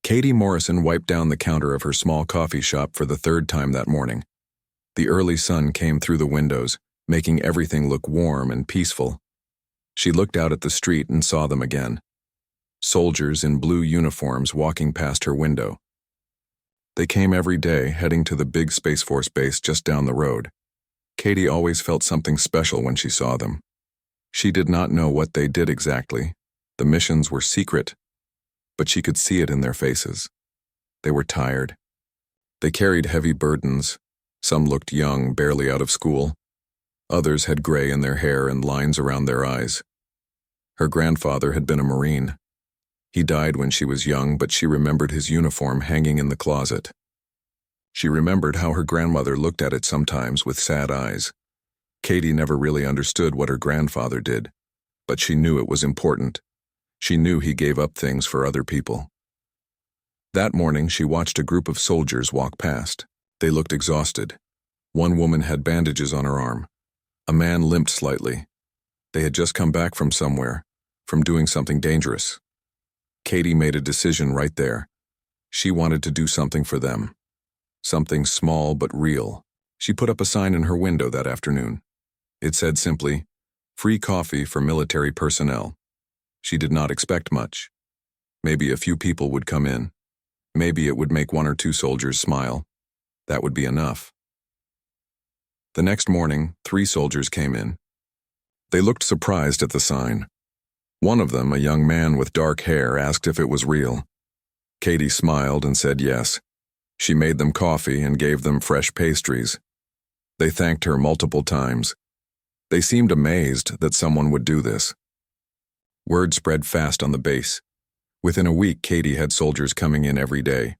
Katie Morrison wiped down the counter of her small coffee shop for the third time that morning. The early sun came through the windows, making everything look warm and peaceful. She looked out at the street and saw them again. Soldiers in blue uniforms walking past her window. They came every day, heading to the big Space Force base just down the road. Katie always felt something special when she saw them. She did not know what they did exactly. The missions were secret, but she could see it in their faces. They were tired. They carried heavy burdens. Some looked young, barely out of school. Others had gray in their hair and lines around their eyes. Her grandfather had been a Marine. He died when she was young, but she remembered his uniform hanging in the closet. She remembered how her grandmother looked at it sometimes with sad eyes. Katie never really understood what her grandfather did, but she knew it was important. She knew he gave up things for other people. That morning, she watched a group of soldiers walk past. They looked exhausted. One woman had bandages on her arm. A man limped slightly. They had just come back from somewhere, from doing something dangerous. Katie made a decision right there. She wanted to do something for them. Something small but real. She put up a sign in her window that afternoon. It said simply, "Free coffee for military personnel." She did not expect much. Maybe a few people would come in. Maybe it would make one or two soldiers smile. That would be enough. The next morning, 3 soldiers came in. They looked surprised at the sign. One of them, a young man with dark hair, asked if it was real. Katie smiled and said yes. She made them coffee and gave them fresh pastries. They thanked her multiple times. They seemed amazed that someone would do this. Word spread fast on the base. Within a week, Katie had soldiers coming in every day.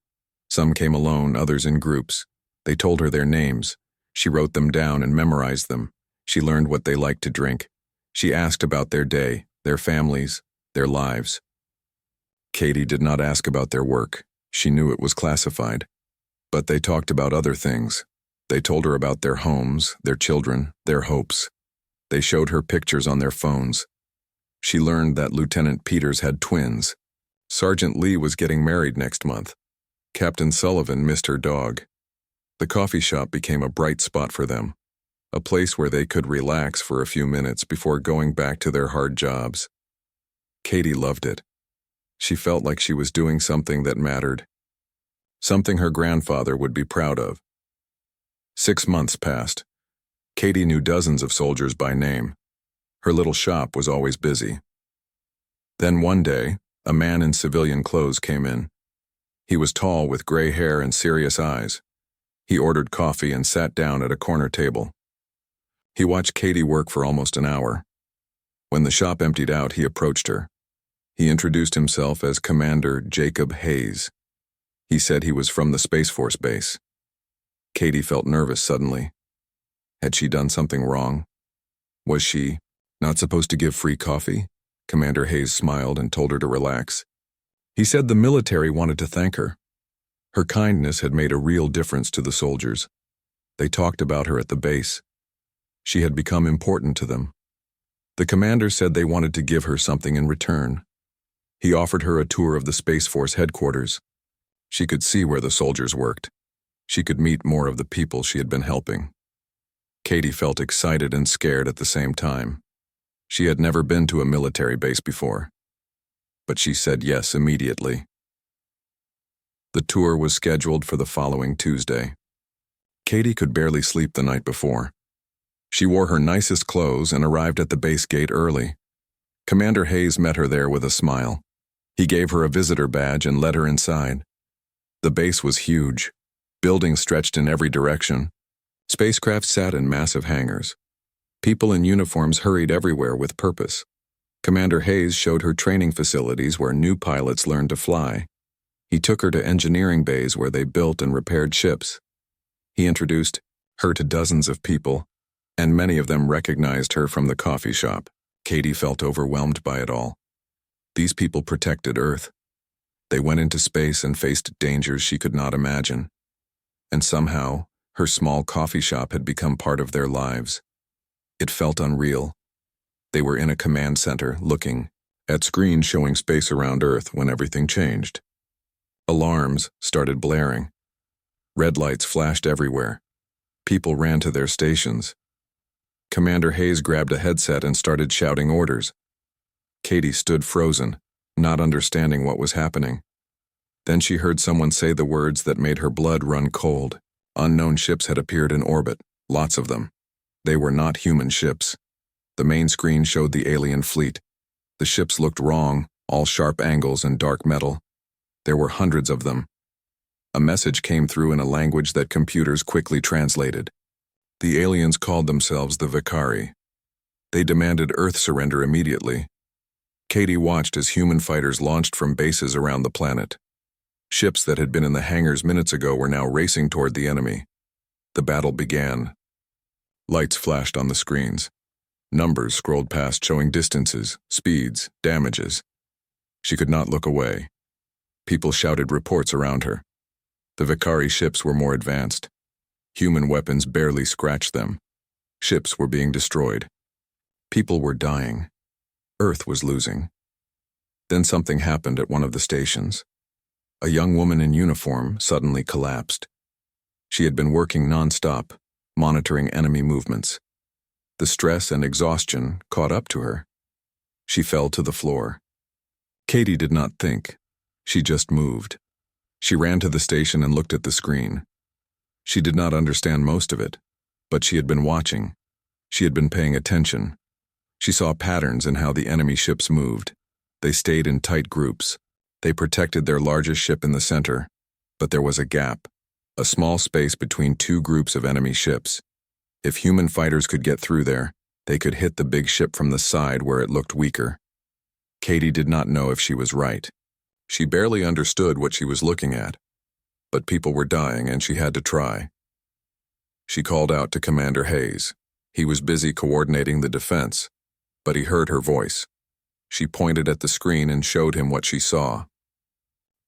Some came alone, others in groups. They told her their names. She wrote them down and memorized them. She learned what they liked to drink. She asked about their day, their families, their lives. Katie did not ask about their work. She knew it was classified. But they talked about other things. They told her about their homes, their children, their hopes. They showed her pictures on their phones. She learned that Lieutenant Peters had twins. Sergeant Lee was getting married next month. Captain Sullivan missed her dog. The coffee shop became a bright spot for them, a place where they could relax for a few minutes before going back to their hard jobs. Katie loved it. She felt like she was doing something that mattered, something her grandfather would be proud of. 6 months passed. Katie knew dozens of soldiers by name. Her little shop was always busy. Then one day, a man in civilian clothes came in. He was tall with gray hair and serious eyes. He ordered coffee and sat down at a corner table. He watched Katie work for almost an hour. When the shop emptied out, he approached her. He introduced himself as Commander Jacob Hayes. He said he was from the Space Force base. Katie felt nervous suddenly. Had she done something wrong? Was she not supposed to give free coffee? Commander Hayes smiled and told her to relax. He said the military wanted to thank her. Her kindness had made a real difference to the soldiers. They talked about her at the base. She had become important to them. The commander said they wanted to give her something in return. He offered her a tour of the Space Force headquarters. She could see where the soldiers worked. She could meet more of the people she had been helping. Katie felt excited and scared at the same time. She had never been to a military base before. But she said yes immediately. The tour was scheduled for the following Tuesday. Katie could barely sleep the night before. She wore her nicest clothes and arrived at the base gate early. Commander Hayes met her there with a smile. He gave her a visitor badge and led her inside. The base was huge. Buildings stretched in every direction. Spacecraft sat in massive hangars. People in uniforms hurried everywhere with purpose. Commander Hayes showed her training facilities where new pilots learned to fly. He took her to engineering bays where they built and repaired ships. He introduced her to dozens of people, and many of them recognized her from the coffee shop. Katie felt overwhelmed by it all. These people protected Earth. They went into space and faced dangers she could not imagine. And somehow, her small coffee shop had become part of their lives. It felt unreal. They were in a command center, looking at screens showing space around Earth when everything changed. Alarms started blaring. Red lights flashed everywhere. People ran to their stations. Commander Hayes grabbed a headset and started shouting orders. Katie stood frozen, not understanding what was happening. Then she heard someone say the words that made her blood run cold. Unknown ships had appeared in orbit, lots of them. They were not human ships. The main screen showed the alien fleet. The ships looked wrong, all sharp angles and dark metal. There were hundreds of them. A message came through in a language that computers quickly translated. The aliens called themselves the Vicari. They demanded Earth surrender immediately. Katie watched as human fighters launched from bases around the planet. Ships that had been in the hangars minutes ago were now racing toward the enemy. The battle began. Lights flashed on the screens. Numbers scrolled past showing distances, speeds, damages. She could not look away. People shouted reports around her. The Vicari ships were more advanced. Human weapons barely scratched them. Ships were being destroyed. People were dying. Earth was losing. Then something happened at one of the stations. A young woman in uniform suddenly collapsed. She had been working non-stop, monitoring enemy movements. The stress and exhaustion caught up to her. She fell to the floor. Katie did not think. She just moved. She ran to the station and looked at the screen. She did not understand most of it, but she had been watching. She had been paying attention. She saw patterns in how the enemy ships moved. They stayed in tight groups. They protected their largest ship in the center, but there was a gap, a small space between two groups of enemy ships. If human fighters could get through there, they could hit the big ship from the side where it looked weaker. Katie did not know if she was right. She barely understood what she was looking at, but people were dying and she had to try. She called out to Commander Hayes. He was busy coordinating the defense, but he heard her voice. She pointed at the screen and showed him what she saw.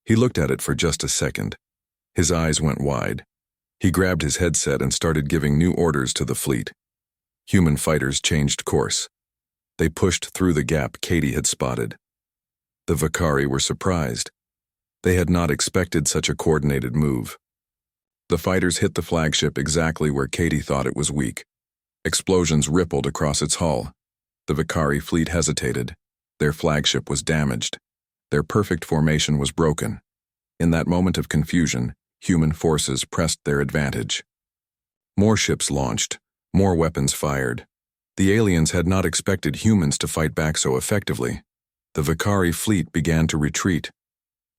He looked at it for just a second. His eyes went wide. He grabbed his headset and started giving new orders to the fleet. Human fighters changed course. They pushed through the gap Katie had spotted. The Vicari were surprised. They had not expected such a coordinated move. The fighters hit the flagship exactly where Katie thought it was weak. Explosions rippled across its hull. The Vicari fleet hesitated. Their flagship was damaged. Their perfect formation was broken. In that moment of confusion, human forces pressed their advantage. More ships launched. More weapons fired. The aliens had not expected humans to fight back so effectively. The Vicari fleet began to retreat.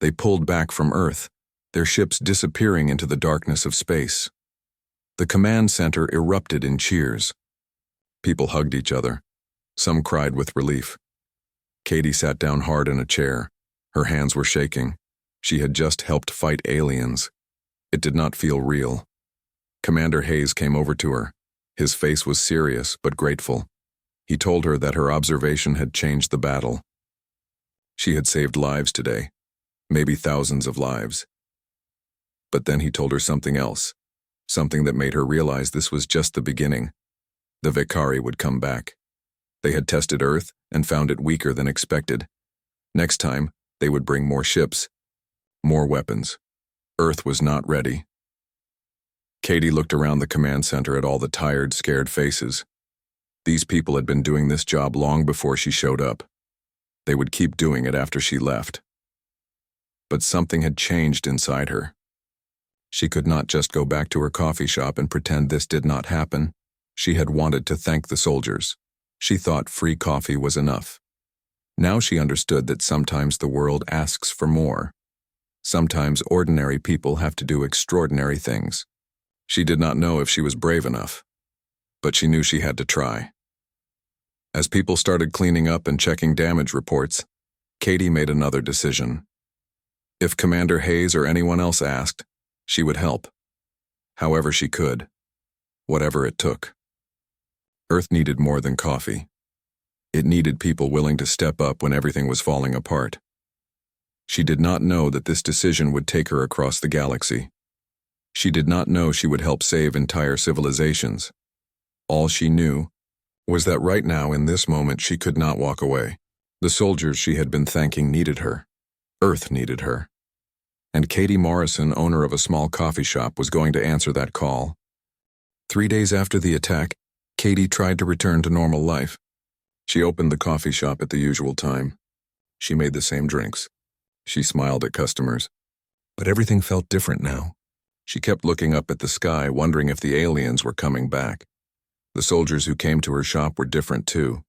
They pulled back from Earth, their ships disappearing into the darkness of space. The command center erupted in cheers. People hugged each other. Some cried with relief. Katie sat down hard in a chair. Her hands were shaking. She had just helped fight aliens. It did not feel real. Commander Hayes came over to her. His face was serious but grateful. He told her that her observation had changed the battle. She had saved lives today, maybe thousands of lives. But then he told her something else, something that made her realize this was just the beginning. The Vicari would come back. They had tested Earth and found it weaker than expected. Next time, they would bring more ships, more weapons. Earth was not ready. Katie looked around the command center at all the tired, scared faces. These people had been doing this job long before she showed up. They would keep doing it after she left. But something had changed inside her. She could not just go back to her coffee shop and pretend this did not happen. She had wanted to thank the soldiers. She thought free coffee was enough. Now she understood that sometimes the world asks for more. Sometimes ordinary people have to do extraordinary things. She did not know if she was brave enough, but she knew she had to try. As people started cleaning up and checking damage reports, Katie made another decision. If Commander Hayes or anyone else asked, she would help. However she could. Whatever it took. Earth needed more than coffee. It needed people willing to step up when everything was falling apart. She did not know that this decision would take her across the galaxy. She did not know she would help save entire civilizations. All she knew was that right now in this moment she could not walk away. The soldiers she had been thanking needed her. Earth needed her. and Katie Morrison, owner of a small coffee shop, was going to answer that call. 3 days after the attack, Katie tried to return to normal life. She opened the coffee shop at the usual time. She made the same drinks. She smiled at customers. But everything felt different now. She kept looking up at the sky, wondering if the aliens were coming back. The soldiers who came to her shop were different too.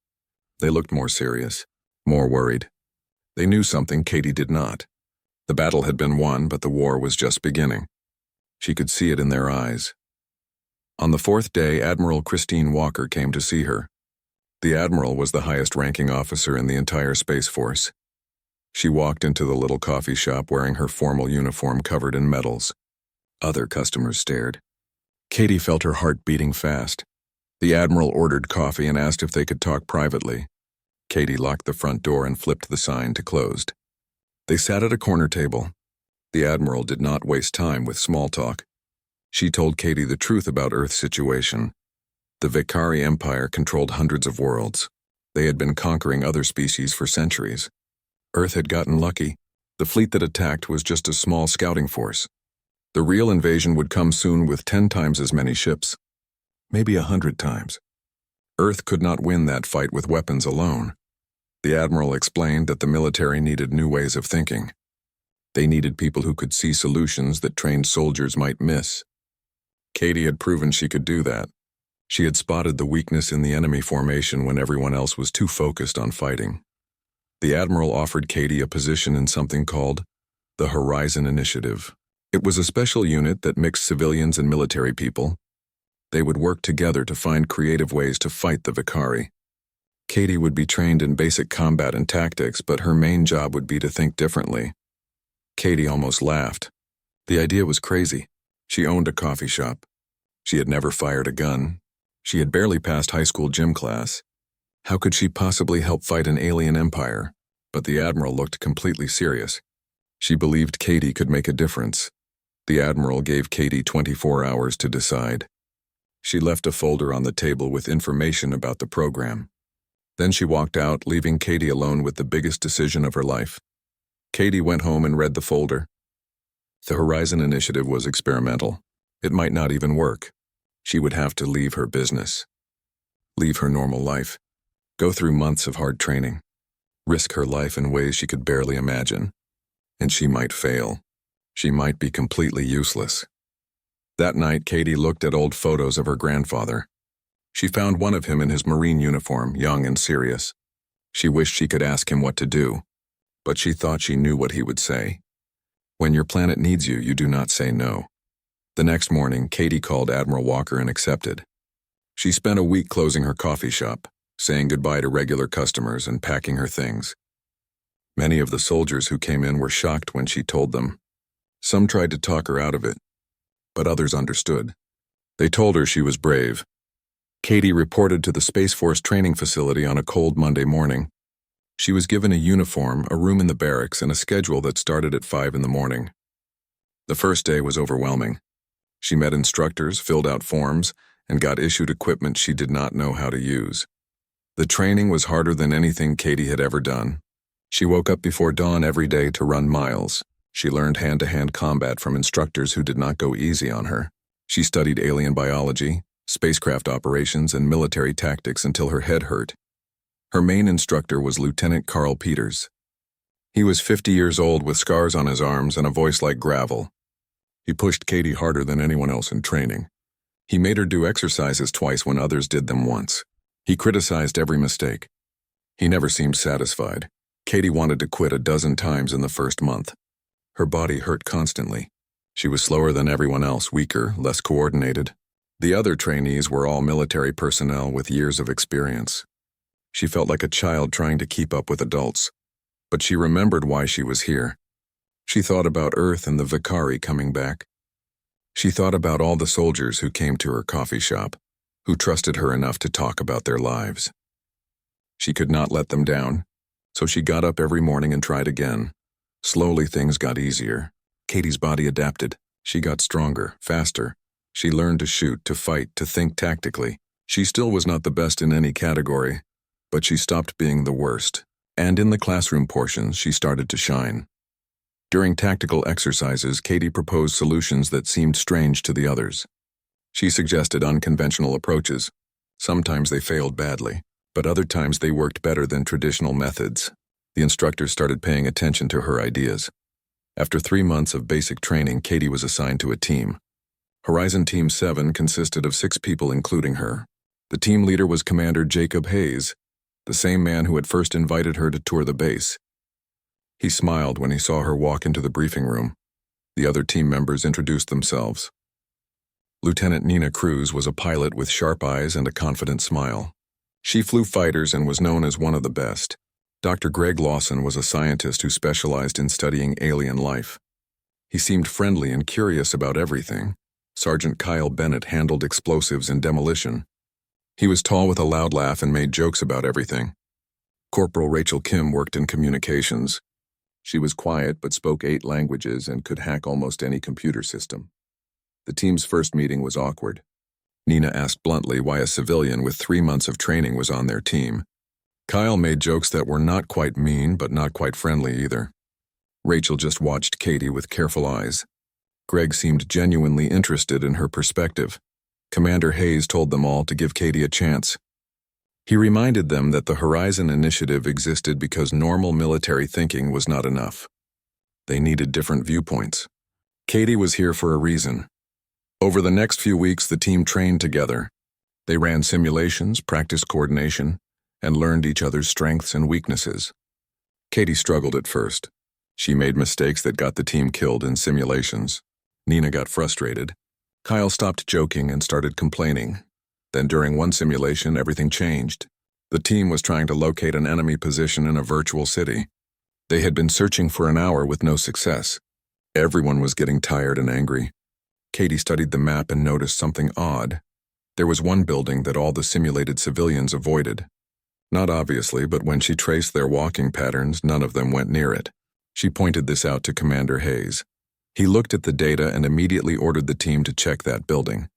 They looked more serious, more worried. They knew something Katie did not. The battle had been won, but the war was just beginning. She could see it in their eyes. On the 4th day, Admiral Christine Walker came to see her. The Admiral was the highest-ranking officer in the entire Space Force. She walked into the little coffee shop wearing her formal uniform covered in medals. Other customers stared. Katie felt her heart beating fast. The Admiral ordered coffee and asked if they could talk privately. Katie locked the front door and flipped the sign to closed. They sat at a corner table. The Admiral did not waste time with small talk. She told Katie the truth about Earth's situation. The Vicari Empire controlled hundreds of worlds. They had been conquering other species for centuries. Earth had gotten lucky. The fleet that attacked was just a small scouting force. The real invasion would come soon with 10 times as many ships. Maybe 100 times. Earth could not win that fight with weapons alone. The Admiral explained that the military needed new ways of thinking. They needed people who could see solutions that trained soldiers might miss. Katie had proven she could do that. She had spotted the weakness in the enemy formation when everyone else was too focused on fighting. The Admiral offered Katie a position in something called the Horizon Initiative. It was a special unit that mixed civilians and military people. They would work together to find creative ways to fight the Vicari. Katie would be trained in basic combat and tactics, but her main job would be to think differently. Katie almost laughed. The idea was crazy. She owned a coffee shop. She had never fired a gun. She had barely passed high school gym class. How could she possibly help fight an alien empire? But the Admiral looked completely serious. She believed Katie could make a difference. The Admiral gave Katie 24 hours to decide. She left a folder on the table with information about the program. Then she walked out, leaving Katie alone with the biggest decision of her life. Katie went home and read the folder. The Horizon Initiative was experimental. It might not even work. She would have to leave her business. Leave her normal life. Go through months of hard training. Risk her life in ways she could barely imagine. And she might fail. She might be completely useless. That night, Katie looked at old photos of her grandfather. She found one of him in his Marine uniform, young and serious. She wished she could ask him what to do, but she thought she knew what he would say. When your planet needs you, you do not say no. The next morning, Katie called Admiral Walker and accepted. She spent a week closing her coffee shop, saying goodbye to regular customers and packing her things. Many of the soldiers who came in were shocked when she told them. Some tried to talk her out of it, but others understood. They told her she was brave. Katie reported to the Space Force training facility on a cold Monday morning. She was given a uniform, a room in the barracks, and a schedule that started at 5 in the morning. The first day was overwhelming. She met instructors, filled out forms, and got issued equipment she did not know how to use. The training was harder than anything Katie had ever done. She woke up before dawn every day to run miles. She learned hand-to-hand combat from instructors who did not go easy on her. She studied alien biology, spacecraft operations, and military tactics until her head hurt. Her main instructor was Lieutenant Carl Peters. He was 50 years old with scars on his arms and a voice like gravel. He pushed Katie harder than anyone else in training. He made her do exercises twice when others did them once. He criticized every mistake. He never seemed satisfied. Katie wanted to quit a dozen times in the first month. Her body hurt constantly. She was slower than everyone else, weaker, less coordinated. The other trainees were all military personnel with years of experience. She felt like a child trying to keep up with adults. But she remembered why she was here. She thought about Earth and the Vicari coming back. She thought about all the soldiers who came to her coffee shop, who trusted her enough to talk about their lives. She could not let them down, so she got up every morning and tried again. Slowly things got easier. Katie's body adapted. She got stronger, faster. She learned to shoot, to fight, to think tactically. She still was not the best in any category, but she stopped being the worst. And in the classroom portions, she started to shine. During tactical exercises, Katie proposed solutions that seemed strange to the others. She suggested unconventional approaches. Sometimes they failed badly, but other times they worked better than traditional methods. The instructors started paying attention to her ideas. After 3 months of basic training, Katie was assigned to a team. Horizon Team 7 consisted of 6 people, including her. The team leader was Commander Jacob Hayes, the same man who had first invited her to tour the base. He smiled when he saw her walk into the briefing room. The other team members introduced themselves. Lieutenant Nina Cruz was a pilot with sharp eyes and a confident smile. She flew fighters and was known as one of the best. Dr. Greg Lawson was a scientist who specialized in studying alien life. He seemed friendly and curious about everything. Sergeant Kyle Bennett handled explosives and demolition. He was tall with a loud laugh and made jokes about everything. Corporal Rachel Kim worked in communications. She was quiet but spoke 8 languages and could hack almost any computer system. The team's first meeting was awkward. Nina asked bluntly why a civilian with 3 months of training was on their team. Kyle made jokes that were not quite mean but not quite friendly either. Rachel just watched Katie with careful eyes. Greg seemed genuinely interested in her perspective. Commander Hayes told them all to give Katie a chance. He reminded them that the Horizon Initiative existed because normal military thinking was not enough. They needed different viewpoints. Katie was here for a reason. Over the next few weeks, the team trained together. They ran simulations, practiced coordination, and learned each other's strengths and weaknesses. Katie struggled at first. She made mistakes that got the team killed in simulations. Nina got frustrated. Kyle stopped joking and started complaining. Then during one simulation, everything changed. The team was trying to locate an enemy position in a virtual city. They had been searching for an hour with no success. Everyone was getting tired and angry. Katie studied the map and noticed something odd. There was one building that all the simulated civilians avoided. Not obviously, but when she traced their walking patterns, none of them went near it. She pointed this out to Commander Hayes. He looked at the data and immediately ordered the team to check that building.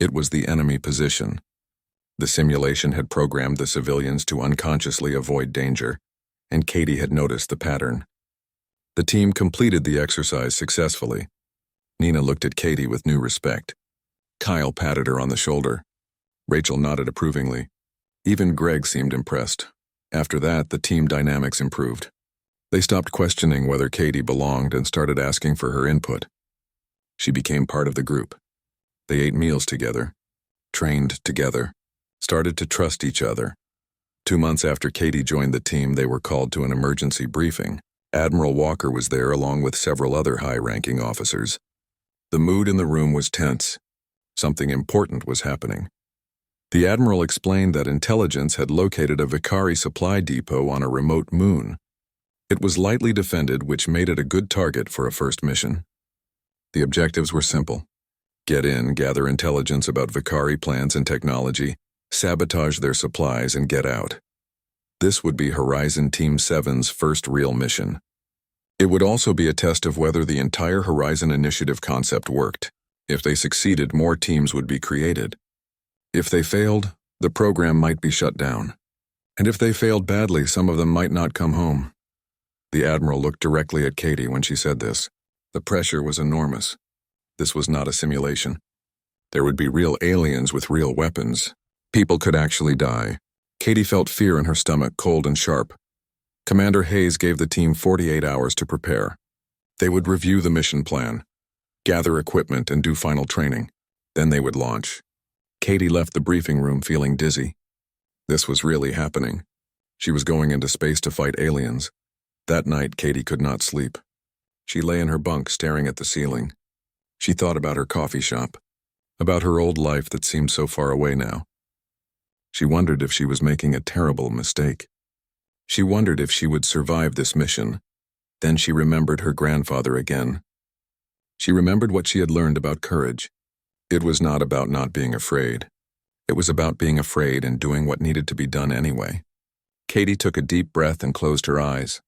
It was the enemy position. The simulation had programmed the civilians to unconsciously avoid danger, and Katie had noticed the pattern. The team completed the exercise successfully. Nina looked at Katie with new respect. Kyle patted her on the shoulder. Rachel nodded approvingly. Even Greg seemed impressed. After that, the team dynamics improved. They stopped questioning whether Katie belonged and started asking for her input. She became part of the group. They ate meals together, trained together, started to trust each other. 2 months after Katie joined the team, they were called to an emergency briefing. Admiral Walker was there along with several other high-ranking officers. The mood in the room was tense. Something important was happening. The Admiral explained that intelligence had located a Vicari supply depot on a remote moon. It was lightly defended, which made it a good target for a first mission. The objectives were simple. Get in, gather intelligence about Vicari plans and technology, sabotage their supplies, and get out. This would be Horizon Team 7's first real mission. It would also be a test of whether the entire Horizon Initiative concept worked. If they succeeded, more teams would be created. If they failed, the program might be shut down. And if they failed badly, some of them might not come home. The Admiral looked directly at Katie when she said this. The pressure was enormous. This was not a simulation. There would be real aliens with real weapons. People could actually die. Katie felt fear in her stomach, cold and sharp. Commander Hayes gave the team 48 hours to prepare. They would review the mission plan, gather equipment, and do final training. Then they would launch. Katie left the briefing room feeling dizzy. This was really happening. She was going into space to fight aliens. That night, Katie could not sleep. She lay in her bunk staring at the ceiling. She thought about her coffee shop, about her old life that seemed so far away now. She wondered if she was making a terrible mistake. She wondered if she would survive this mission. Then she remembered her grandfather again. She remembered what she had learned about courage. It was not about not being afraid. It was about being afraid and doing what needed to be done anyway. Katie took a deep breath and closed her eyes.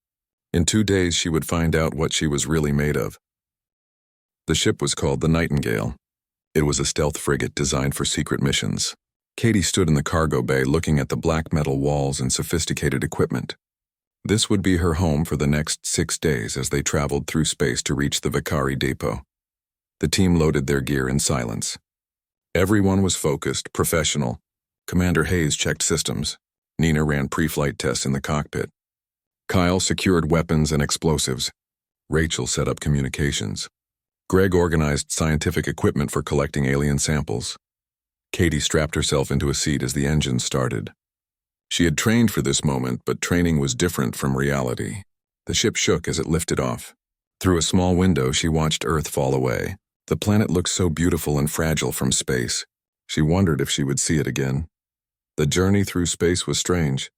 In 2 days, she would find out what she was really made of. The ship was called the Nightingale. It was a stealth frigate designed for secret missions. Katie stood in the cargo bay looking at the black metal walls and sophisticated equipment. This would be her home for the next 6 days as they traveled through space to reach the Vakari depot. The team loaded their gear in silence. Everyone was focused, professional. Commander Hayes checked systems. Nina ran pre-flight tests in the cockpit. Kyle secured weapons and explosives. Rachel set up communications. Greg organized scientific equipment for collecting alien samples. Katie strapped herself into a seat as the engine started. She had trained for this moment, but training was different from reality. The ship shook as it lifted off. Through a small window, she watched Earth fall away. The planet looked so beautiful and fragile from space. She wondered if she would see it again. The journey through space was strange.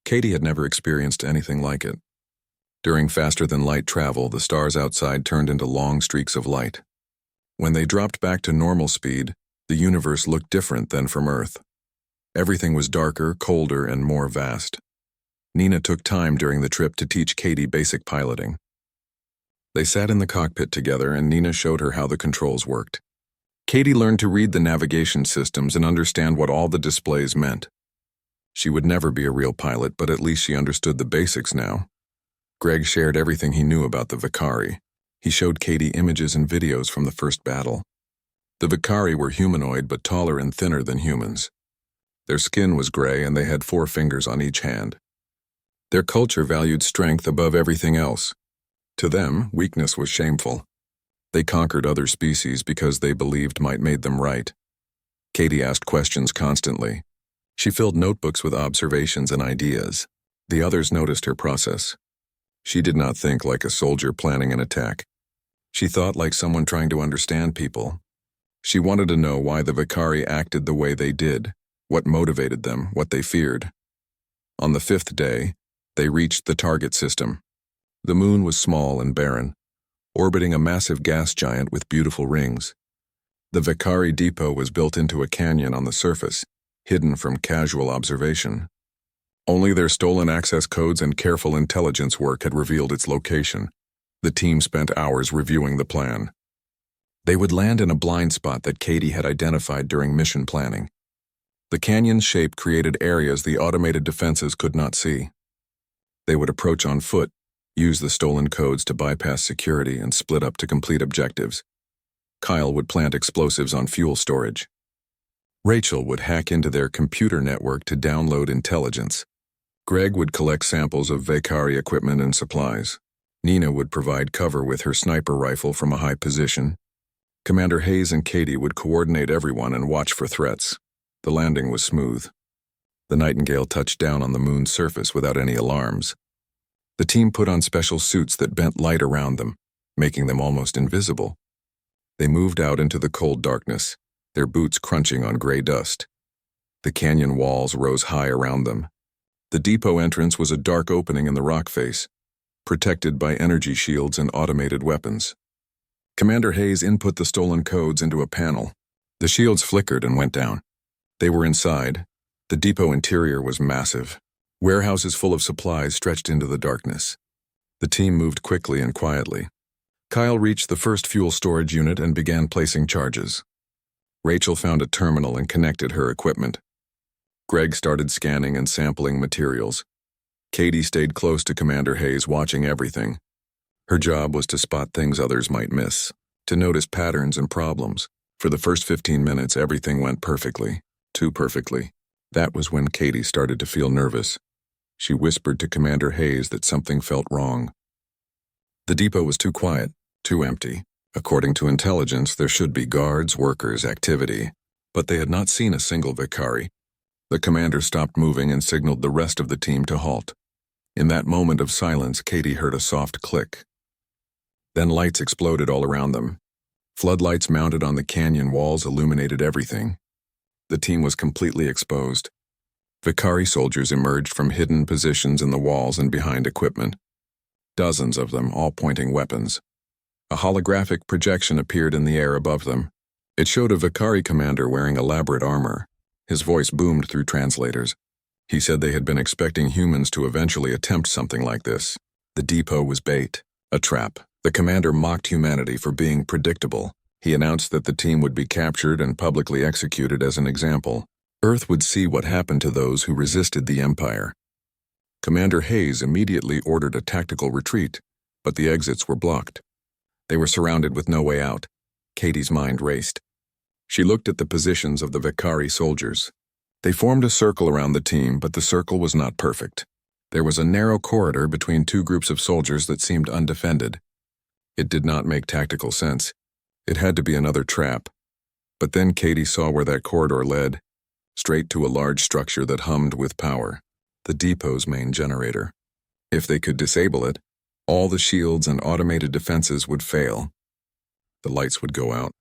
Katie had never experienced anything like it. During faster-than-light travel, the stars outside turned into long streaks of light. When they dropped back to normal speed, the universe looked different than from Earth. Everything was darker, colder, and more vast. Nina took time during the trip to teach Katie basic piloting. They sat in the cockpit together, and Nina showed her how the controls worked. Katie learned to read the navigation systems and understand what all the displays meant. She would never be a real pilot, but at least she understood the basics now. Greg shared everything he knew about the Vakari. He showed Katie images and videos from the first battle. The Vakari were humanoid but taller and thinner than humans. Their skin was gray and they had 4 fingers on each hand. Their culture valued strength above everything else. To them, weakness was shameful. They conquered other species because they believed might made them right. Katie asked questions constantly. She filled notebooks with observations and ideas. The others noticed her process. She did not think like a soldier planning an attack. She thought like someone trying to understand people. She wanted to know why the Vakari acted the way they did, what motivated them, what they feared. On the 5th day, they reached the target system. The moon was small and barren, orbiting a massive gas giant with beautiful rings. The Vakari depot was built into a canyon on the surface, hidden from casual observation. Only their stolen access codes and careful intelligence work had revealed its location. The team spent hours reviewing the plan. They would land in a blind spot that Katie had identified during mission planning. The canyon's shape created areas the automated defenses could not see. They would approach on foot, use the stolen codes to bypass security, and split up to complete objectives. Kyle would plant explosives on fuel storage. Rachel would hack into their computer network to download intelligence. Greg would collect samples of Vakari equipment and supplies. Nina would provide cover with her sniper rifle from a high position. Commander Hayes and Katie would coordinate everyone and watch for threats. The landing was smooth. The Nightingale touched down on the moon's surface without any alarms. The team put on special suits that bent light around them, making them almost invisible. They moved out into the cold darkness, their boots crunching on gray dust. The canyon walls rose high around them. The depot entrance was a dark opening in the rock face, protected by energy shields and automated weapons. Commander Hayes input the stolen codes into a panel. The shields flickered and went down. They were inside. The depot interior was massive. Warehouses full of supplies stretched into the darkness. The team moved quickly and quietly. Kyle reached the first fuel storage unit and began placing charges. Rachel found a terminal and connected her equipment. Greg started scanning and sampling materials. Katie stayed close to Commander Hayes, watching everything. Her job was to spot things others might miss, to notice patterns and problems. For the first 15 minutes, everything went perfectly. Too perfectly. That was when Katie started to feel nervous. She whispered to Commander Hayes that something felt wrong. The depot was too quiet, too empty. According to intelligence, there should be guards, workers, activity, but they had not seen a single Vakari. The commander stopped moving and signaled the rest of the team to halt. In that moment of silence, Katie heard a soft click. Then lights exploded all around them. Floodlights mounted on the canyon walls illuminated everything. The team was completely exposed. Vakari soldiers emerged from hidden positions in the walls and behind equipment. Dozens of them, all pointing weapons. A holographic projection appeared in the air above them. It showed a Vakari commander wearing elaborate armor. His voice boomed through translators. He said they had been expecting humans to eventually attempt something like this. The depot was bait, a trap. The commander mocked humanity for being predictable. He announced that the team would be captured and publicly executed as an example. Earth would see what happened to those who resisted the Empire. Commander Hayes immediately ordered a tactical retreat, but the exits were blocked. They were surrounded with no way out. Katie's mind raced. She looked at the positions of the Vakari soldiers. They formed a circle around the team, but the circle was not perfect. There was a narrow corridor between two groups of soldiers that seemed undefended. It did not make tactical sense. It had to be another trap. But then Katie saw where that corridor led, straight to a large structure that hummed with power, the depot's main generator. If they could disable it, all the shields and automated defenses would fail. The lights would go out.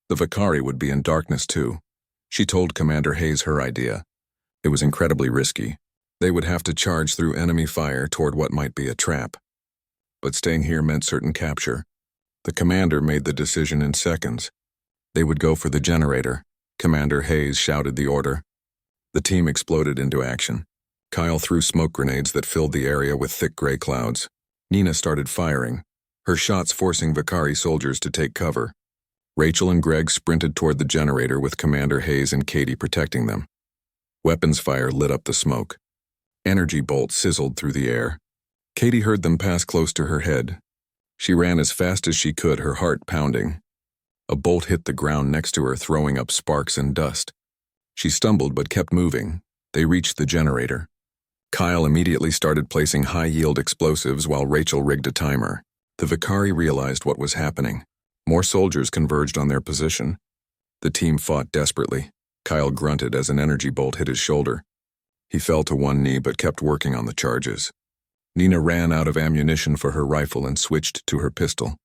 The Vakari would be in darkness too. She told Commander Hayes her idea. It was incredibly risky. They would have to charge through enemy fire toward what might be a trap. But staying here meant certain capture. The commander made the decision in seconds. They would go for the generator. Commander Hayes shouted the order. The team exploded into action. Kyle threw smoke grenades that filled the area with thick gray clouds. Nina started firing, her shots forcing Vakari soldiers to take cover. Rachel and Greg sprinted toward the generator with Commander Hayes and Katie protecting them. Weapons fire lit up the smoke. Energy bolts sizzled through the air. Katie heard them pass close to her head. She ran as fast as she could, her heart pounding. A bolt hit the ground next to her, throwing up sparks and dust. She stumbled but kept moving. They reached the generator. Kyle immediately started placing high-yield explosives while Rachel rigged a timer. The Vakari realized what was happening. More soldiers converged on their position. The team fought desperately. Kyle grunted as an energy bolt hit his shoulder. He fell to one knee but kept working on the charges. Nina ran out of ammunition for her rifle and switched to her pistol.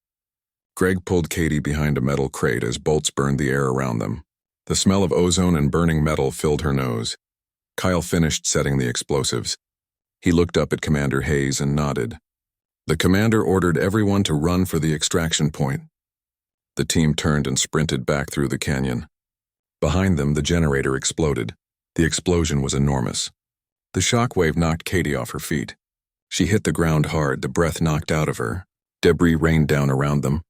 Greg pulled Katie behind a metal crate as bolts burned the air around them. The smell of ozone and burning metal filled her nose. Kyle finished setting the explosives. He looked up at Commander Hayes and nodded. The commander ordered everyone to run for the extraction point. The team turned and sprinted back through the canyon. Behind them, the generator exploded. The explosion was enormous. The shockwave knocked Katie off her feet. She hit the ground hard, the breath knocked out of her. Debris rained down around them.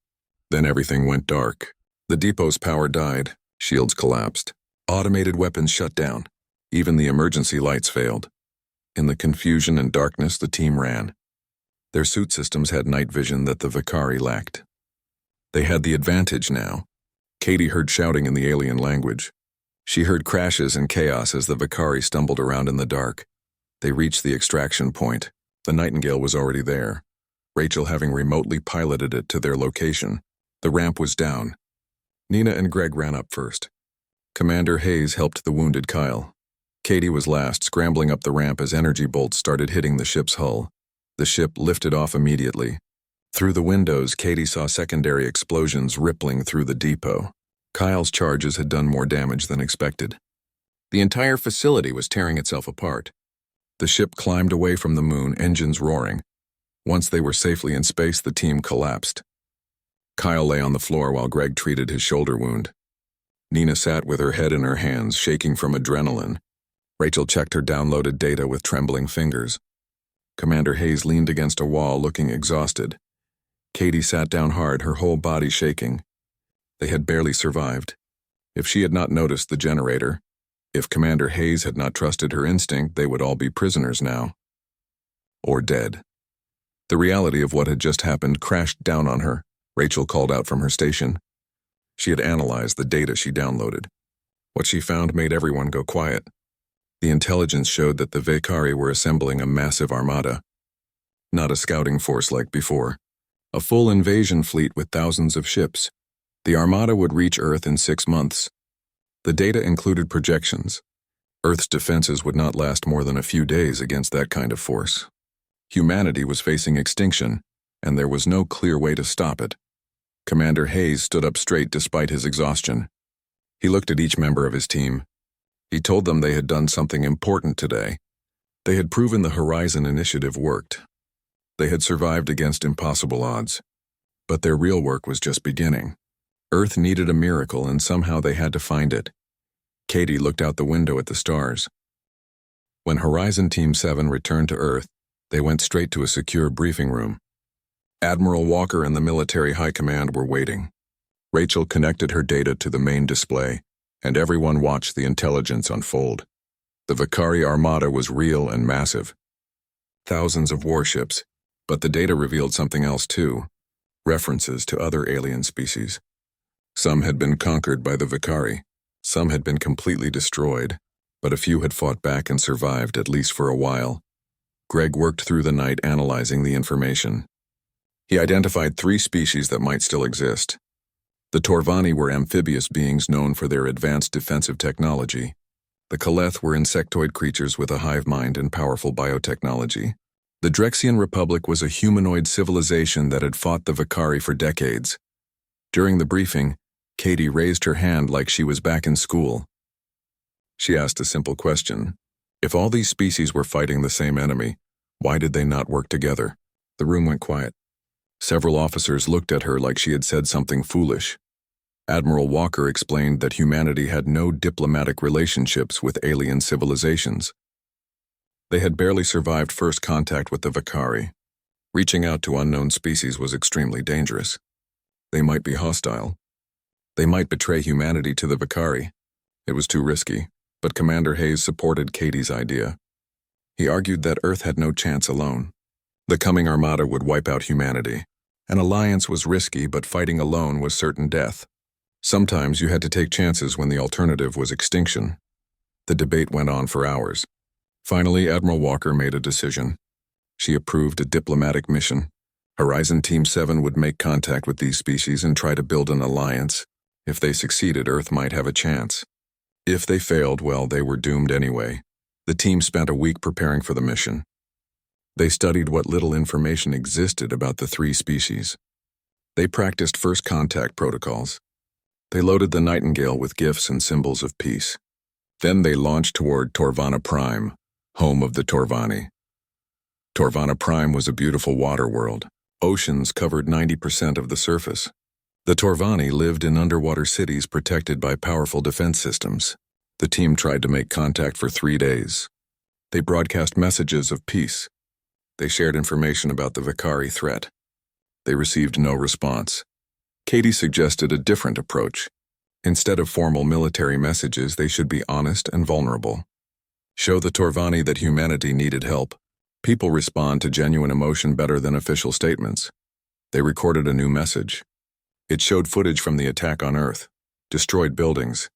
Then everything went dark. The depot's power died. Shields collapsed. Automated weapons shut down. Even the emergency lights failed. In the confusion and darkness, the team ran. Their suit systems had night vision that the Vakari lacked. They had the advantage now. Katie heard shouting in the alien language. She heard crashes and chaos as the Vakari stumbled around in the dark. They reached the extraction point. The Nightingale was already there, Rachel having remotely piloted it to their location. The ramp was down. Nina and Greg ran up first. Commander Hayes helped the wounded Kyle. Katie was last, scrambling up the ramp as energy bolts started hitting the ship's hull. The ship lifted off immediately. Through the windows, Katie saw secondary explosions rippling through the depot. Kyle's charges had done more damage than expected. The entire facility was tearing itself apart. The ship climbed away from the moon, engines roaring. Once they were safely in space, the team collapsed. Kyle lay on the floor while Greg treated his shoulder wound. Nina sat with her head in her hands, shaking from adrenaline. Rachel checked her downloaded data with trembling fingers. Commander Hayes leaned against a wall, looking exhausted. Katie sat down hard, her whole body shaking. They had barely survived. If she had not noticed the generator, if Commander Hayes had not trusted her instinct, they would all be prisoners now. Or dead. The reality of what had just happened crashed down on her. Rachel called out from her station. She had analyzed the data she downloaded. What she found made everyone go quiet. The intelligence showed that the Vakari were assembling a massive armada. Not a scouting force like before. A full invasion fleet with thousands of ships. The armada would reach Earth in 6 months. The data included projections. Earth's defenses would not last more than a few days against that kind of force. Humanity was facing extinction, and there was no clear way to stop it. Commander Hayes stood up straight despite his exhaustion. He looked at each member of his team. He told them they had done something important today. They had proven the Horizon Initiative worked. They had survived against impossible odds. But their real work was just beginning. Earth needed a miracle, and somehow they had to find it. Katie looked out the window at the stars. When Horizon Team 7 returned to Earth, they went straight to a secure briefing room. Admiral Walker and the military high command were waiting. Rachel connected her data to the main display, and everyone watched the intelligence unfold. The Vakari armada was real and massive. thousands of warships, but the data revealed something else too, references to other alien species. Some had been conquered by the Vicari, some had been completely destroyed, but a few had fought back and survived, at least for a while. Greg worked through the night analyzing the information. He identified 3 species that might still exist. The Torvani were amphibious beings known for their advanced defensive technology. The Kaleth were insectoid creatures with a hive mind and powerful biotechnology. The Drexian Republic was a humanoid civilization that had fought the Vicari for decades. During the briefing, Katie raised her hand like she was back in school. She asked a simple question. If all these species were fighting the same enemy, why did they not work together? The room went quiet. Several officers looked at her like she had said something foolish. Admiral Walker explained that humanity had no diplomatic relationships with alien civilizations. They had barely survived first contact with the Vicari. Reaching out to unknown species was extremely dangerous. They might be hostile. They might betray humanity to the Vicari. It was too risky, but Commander Hayes supported Katie's idea. He argued that Earth had no chance alone. The coming armada would wipe out humanity. An alliance was risky, but fighting alone was certain death. Sometimes you had to take chances when the alternative was extinction. The debate went on for hours. Finally, Admiral Walker made a decision. She approved a diplomatic mission. Horizon Team 7 would make contact with these species and try to build an alliance. If they succeeded, Earth might have a chance. If they failed, well, they were doomed anyway. The team spent a week preparing for the mission. They studied what little information existed about the 3 species. They practiced first contact protocols. They loaded the Nightingale with gifts and symbols of peace. Then they launched toward Torvana Prime, home of the Torvani. Torvana Prime was a beautiful water world. Oceans covered 90% of the surface. The Torvani lived in underwater cities protected by powerful defense systems. The team tried to make contact for 3 days. They broadcast messages of peace. They shared information about the Vicari threat. They received no response. Katie suggested a different approach. Instead of formal military messages, they should be honest and vulnerable. Show the Torvani that humanity needed help. People respond to genuine emotion better than official statements. They recorded a new message. It showed footage from the attack on Earth, destroyed buildings,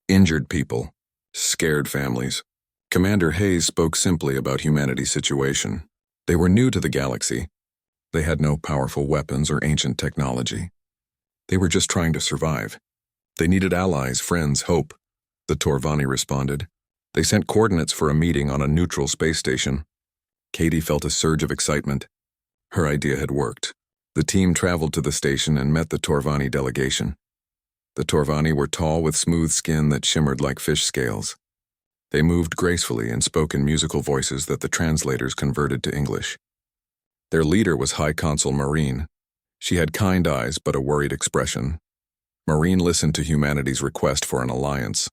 injured people, scared families. Commander Hayes spoke simply about humanity's situation. They were new to the galaxy. They had no powerful weapons or ancient technology. They were just trying to survive. They needed allies, friends, hope. The Torvani responded. They sent coordinates for a meeting on a neutral space station. Katie felt a surge of excitement. Her idea had worked. The team traveled to the station and met the Torvani delegation. The Torvani were tall with smooth skin that shimmered like fish scales. They moved gracefully and spoke in musical voices that the translators converted to English. Their leader was High Consul Marine. She had kind eyes but a worried expression. Marine listened to humanity's request for an alliance.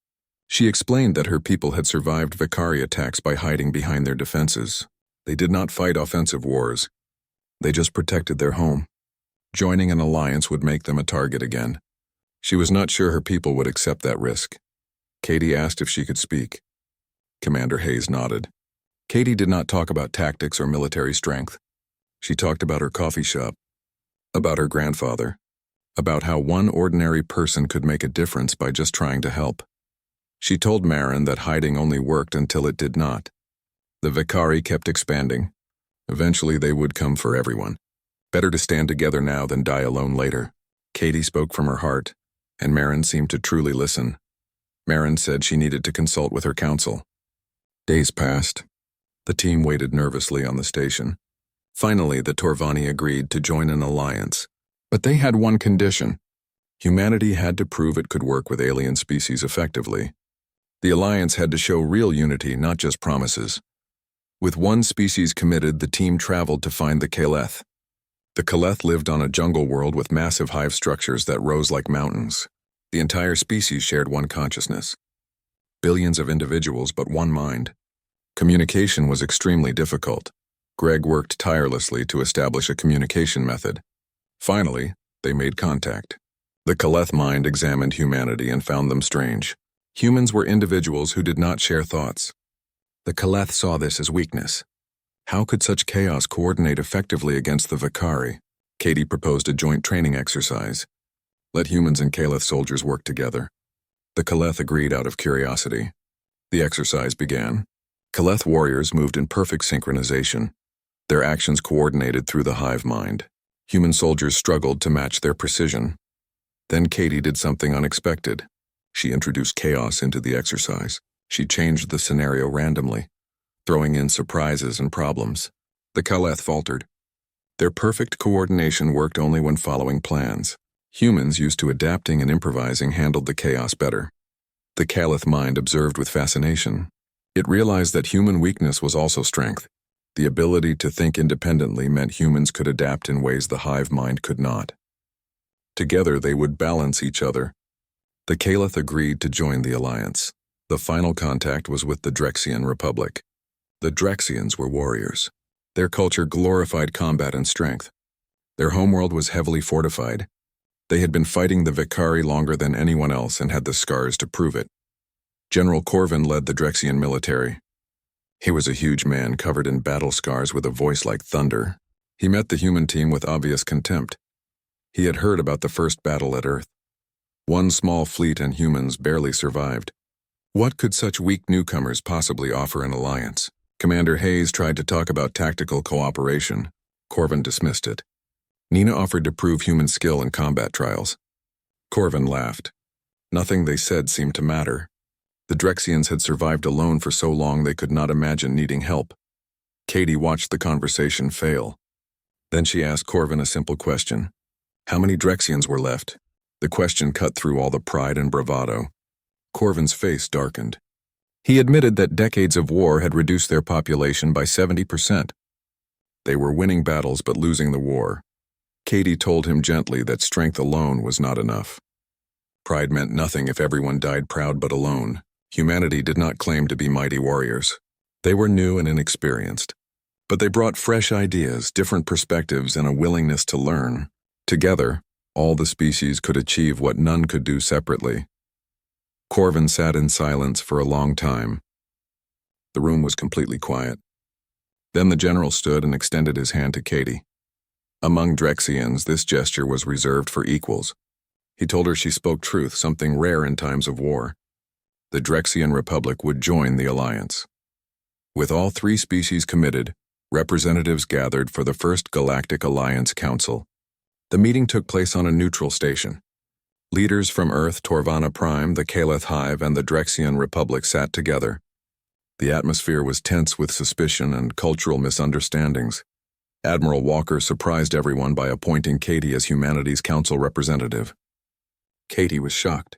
She explained that her people had survived Vicari attacks by hiding behind their defenses. They did not fight offensive wars. They just protected their home. Joining an alliance would make them a target again. She was not sure her people would accept that risk. Katie asked if she could speak. Commander Hayes nodded. Katie did not talk about tactics or military strength. She talked about her coffee shop, about her grandfather, about how one ordinary person could make a difference by just trying to help. She told Marin that hiding only worked until it did not. The Vicari kept expanding. Eventually they would come for everyone. Better to stand together now than die alone later. Katie spoke from her heart, and Marin seemed to truly listen. Marin said she needed to consult with her council. Days passed. The team waited nervously on the station. Finally, the Torvani agreed to join an alliance. But they had one condition. Humanity had to prove it could work with alien species effectively. The alliance had to show real unity, not just promises. With one species committed, the team traveled to find the Kaleth. The Kaleth lived on a jungle world with massive hive structures that rose like mountains. The entire species shared one consciousness. Billions of individuals, but one mind. Communication was extremely difficult. Greg worked tirelessly to establish a communication method. Finally, they made contact. The Kaleth mind examined humanity and found them strange. Humans were individuals who did not share thoughts. The Kaleth saw this as weakness. How could such chaos coordinate effectively against the Vicari? Katie proposed a joint training exercise. Let humans and Kaleth soldiers work together. The Kaleth agreed out of curiosity. The exercise began. Kaleth warriors moved in perfect synchronization. Their actions coordinated through the hive mind. Human soldiers struggled to match their precision. Then Katie did something unexpected. She introduced chaos into the exercise. She changed the scenario randomly, throwing in surprises and problems. The Kaleth faltered. Their perfect coordination worked only when following plans. Humans, used to adapting and improvising, handled the chaos better. The Kaleth mind observed with fascination. It realized that human weakness was also strength. The ability to think independently meant humans could adapt in ways the hive mind could not. Together they would balance each other. The Kaleth agreed to join the alliance. The final contact was with the Drexian Republic. The Drexians were warriors. Their culture glorified combat and strength. Their homeworld was heavily fortified. They had been fighting the Vicari longer than anyone else and had the scars to prove it. General Corvin led the Drexian military. He was a huge man covered in battle scars with a voice like thunder. He met the human team with obvious contempt. He had heard about the first battle at Earth. One small fleet and humans barely survived. What could such weak newcomers possibly offer an alliance? Commander Hayes tried to talk about tactical cooperation. Corvin dismissed it. Nina offered to prove human skill in combat trials. Corvin laughed. Nothing they said seemed to matter. The Drexians had survived alone for so long they could not imagine needing help. Katie watched the conversation fail. Then she asked Corvin a simple question. How many Drexians were left? The question cut through all the pride and bravado. Corvin's face darkened. He admitted that decades of war had reduced their population by 70%. They were winning battles but losing the war. Katie told him gently that strength alone was not enough. Pride meant nothing if everyone died proud but alone. Humanity did not claim to be mighty warriors. They were new and inexperienced. But they brought fresh ideas, different perspectives, and a willingness to learn. Together, all the species could achieve what none could do separately. Corvin sat in silence for a long time. The room was completely quiet. Then the general stood and extended his hand to Katie. Among Drexians, this gesture was reserved for equals. He told her she spoke truth, something rare in times of war. The Drexian Republic would join the alliance. With all three species committed, representatives gathered for the first Galactic Alliance Council. The meeting took place on a neutral station. Leaders from Earth, Torvana Prime, the Kaleth Hive, and the Drexian Republic sat together. The atmosphere was tense with suspicion and cultural misunderstandings. Admiral Walker surprised everyone by appointing Katie as humanity's council representative. Katie was shocked.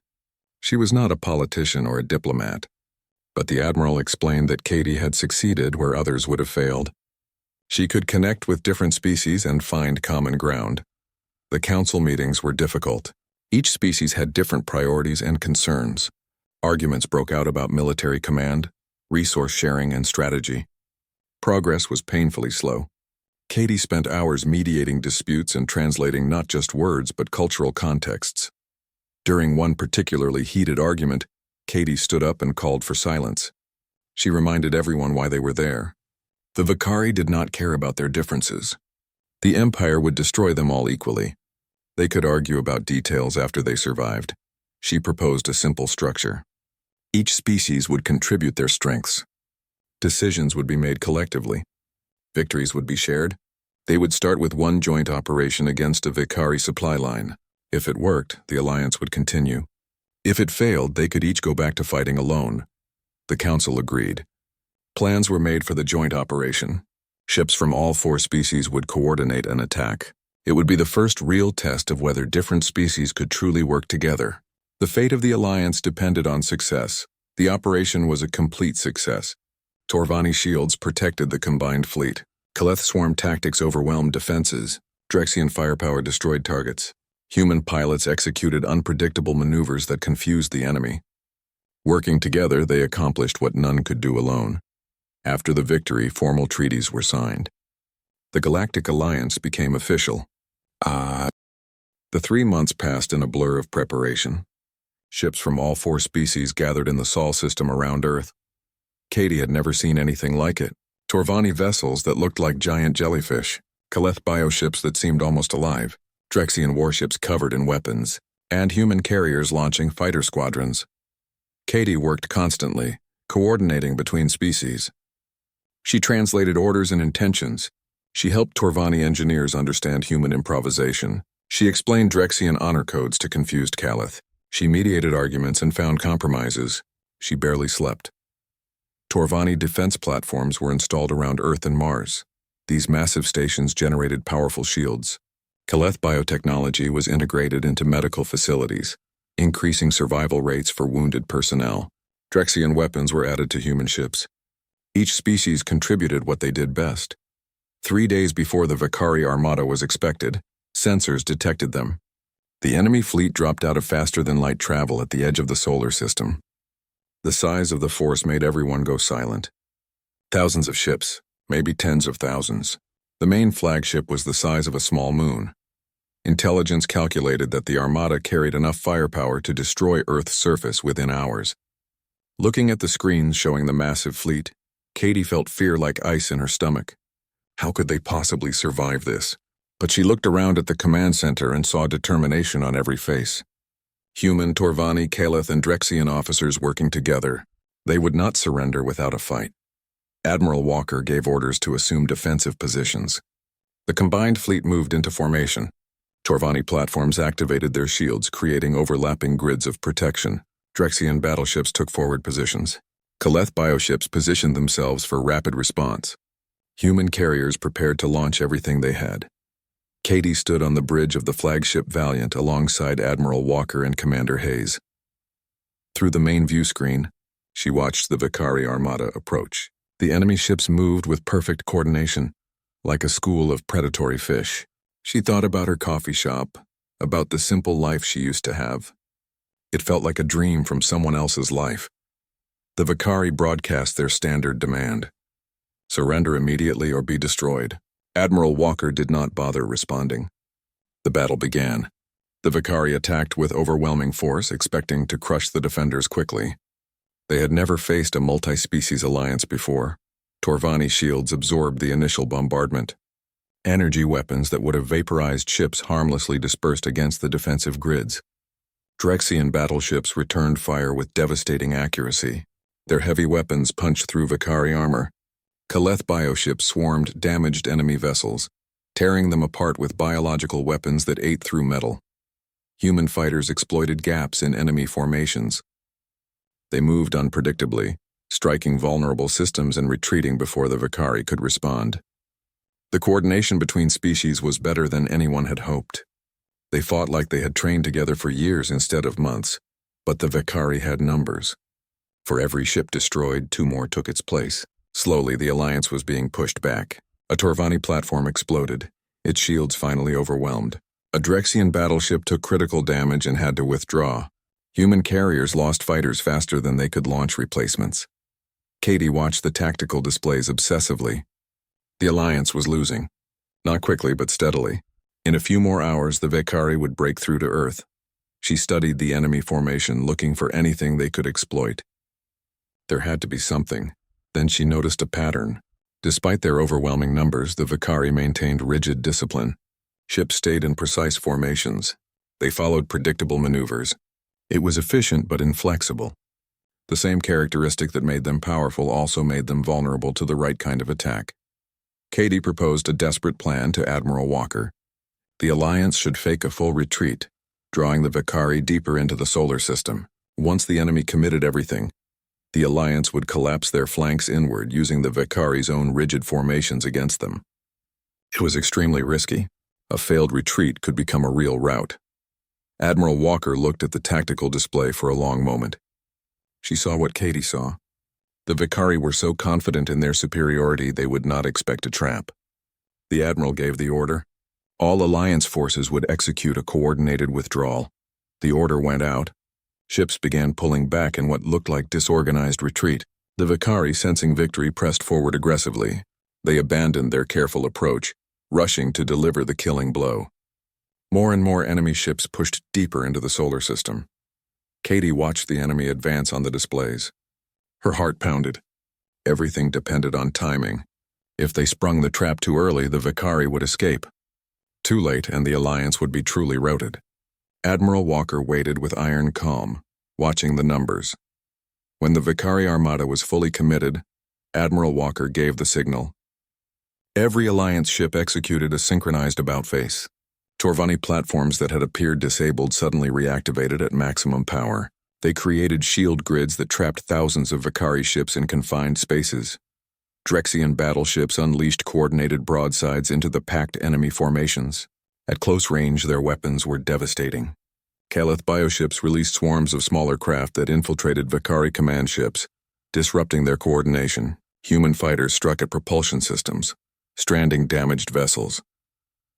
She was not a politician or a diplomat, but the Admiral explained that Katie had succeeded where others would have failed. She could connect with different species and find common ground. The council meetings were difficult. Each species had different priorities and concerns. Arguments broke out about military command, resource sharing, and strategy. Progress was painfully slow. Katie spent hours mediating disputes and translating not just words but cultural contexts. During one particularly heated argument, Katie stood up and called for silence. She reminded everyone why they were there. The Vicari did not care about their differences. The Empire would destroy them all equally. They could argue about details after they survived. She proposed a simple structure. Each species would contribute their strengths. Decisions would be made collectively. Victories would be shared. They would start with one joint operation against a Vicari supply line. If it worked, the alliance would continue. If it failed, they could each go back to fighting alone. The council agreed. Plans were made for the joint operation. Ships from all four species would coordinate an attack. It would be the first real test of whether different species could truly work together. The fate of the alliance depended on success. The operation was a complete success. Torvani shields protected the combined fleet. Kaleth swarm tactics overwhelmed defenses. Drexian firepower destroyed targets. Human pilots executed unpredictable maneuvers that confused the enemy. Working together, they accomplished what none could do alone. After the victory, formal treaties were signed. The Galactic Alliance became official. The 3 months passed in a blur of preparation. Ships from all four species gathered in the Sol system around Earth. Katie had never seen anything like it. Torvani vessels that looked like giant jellyfish, Kaleth bioships that seemed almost alive, Drexian warships covered in weapons, and human carriers launching fighter squadrons. Katie worked constantly, coordinating between species. She translated orders and intentions. She helped Torvani engineers understand human improvisation. She explained Drexian honor codes to confused Kaleth. She mediated arguments and found compromises. She barely slept. Torvani defense platforms were installed around Earth and Mars. These massive stations generated powerful shields. Kaleth biotechnology was integrated into medical facilities, increasing survival rates for wounded personnel. Drexian weapons were added to human ships. Each species contributed what they did best. 3 days before the Vakari Armada was expected, sensors detected them. The enemy fleet dropped out of faster-than-light travel at the edge of the solar system. The size of the force made everyone go silent. Thousands of ships, maybe tens of thousands. The main flagship was the size of a small moon. Intelligence calculated that the Armada carried enough firepower to destroy Earth's surface within hours. Looking at the screens showing the massive fleet, Katie felt fear like ice in her stomach. How could they possibly survive this? But she looked around at the command center and saw determination on every face. Human, Torvani, Kaleth, and Drexian officers working together. They would not surrender without a fight. Admiral Walker gave orders to assume defensive positions. The combined fleet moved into formation. Torvani platforms activated their shields, creating overlapping grids of protection. Drexian battleships took forward positions. Kaleth bioships positioned themselves for rapid response. Human carriers prepared to launch everything they had. Katie stood on the bridge of the flagship Valiant alongside Admiral Walker and Commander Hayes. Through the main view screen, she watched the Vakari Armada approach. The enemy ships moved with perfect coordination, like a school of predatory fish. She thought about her coffee shop, about the simple life she used to have. It felt like a dream from someone else's life. The Vakari broadcast their standard demand: surrender immediately or be destroyed. Admiral Walker did not bother responding. The battle began. The Vakari attacked with overwhelming force, expecting to crush the defenders quickly. They had never faced a multi-species alliance before. Torvani shields absorbed the initial bombardment. Energy weapons that would have vaporized ships harmlessly dispersed against the defensive grids. Drexian battleships returned fire with devastating accuracy. Their heavy weapons punched through Vakari armor. Kaleth bioships swarmed damaged enemy vessels, tearing them apart with biological weapons that ate through metal. Human fighters exploited gaps in enemy formations. They moved unpredictably, striking vulnerable systems and retreating before the Vakari could respond. The coordination between species was better than anyone had hoped. They fought like they had trained together for years instead of months, but the Vakari had numbers. For every ship destroyed, 2 more took its place. Slowly, the alliance was being pushed back. A Torvani platform exploded, its shields finally overwhelmed. A Drexian battleship took critical damage and had to withdraw. Human carriers lost fighters faster than they could launch replacements. Katie watched the tactical displays obsessively. The alliance was losing. Not quickly, but steadily. In a few more hours, the Vakari would break through to Earth. She studied the enemy formation, looking for anything they could exploit. There had to be something. Then she noticed a pattern. Despite their overwhelming numbers, the Vakari maintained rigid discipline. Ships stayed in precise formations. They followed predictable maneuvers. It was efficient but inflexible. The same characteristic that made them powerful also made them vulnerable to the right kind of attack. Katie proposed a desperate plan to Admiral Walker. The alliance should fake a full retreat, drawing the Vakari deeper into the solar system. Once the enemy committed everything, the alliance would collapse their flanks inward, using the Vakari's own rigid formations against them. It was extremely risky. A failed retreat could become a real rout. Admiral Walker looked at the tactical display for a long moment. She saw what Katie saw. The Vakari were so confident in their superiority they would not expect a trap. The Admiral gave the order. All alliance forces would execute a coordinated withdrawal. The order went out. Ships began pulling back in what looked like disorganized retreat. The Vakari, sensing victory, pressed forward aggressively. They abandoned their careful approach, rushing to deliver the killing blow. More and more enemy ships pushed deeper into the solar system. Katie watched the enemy advance on the displays. Her heart pounded. Everything depended on timing. If they sprung the trap too early, the Vicari would escape. Too late, and the Alliance would be truly routed. Admiral Walker waited with iron calm, watching the numbers. When the Vicari Armada was fully committed, Admiral Walker gave the signal. Every Alliance ship executed a synchronized about-face. Torvani platforms that had appeared disabled suddenly reactivated at maximum power. They created shield grids that trapped thousands of Vicari ships in confined spaces. Drexian battleships unleashed coordinated broadsides into the packed enemy formations. At close range, their weapons were devastating. Calith bioships released swarms of smaller craft that infiltrated Vicari command ships, disrupting their coordination. Human fighters struck at propulsion systems, stranding damaged vessels.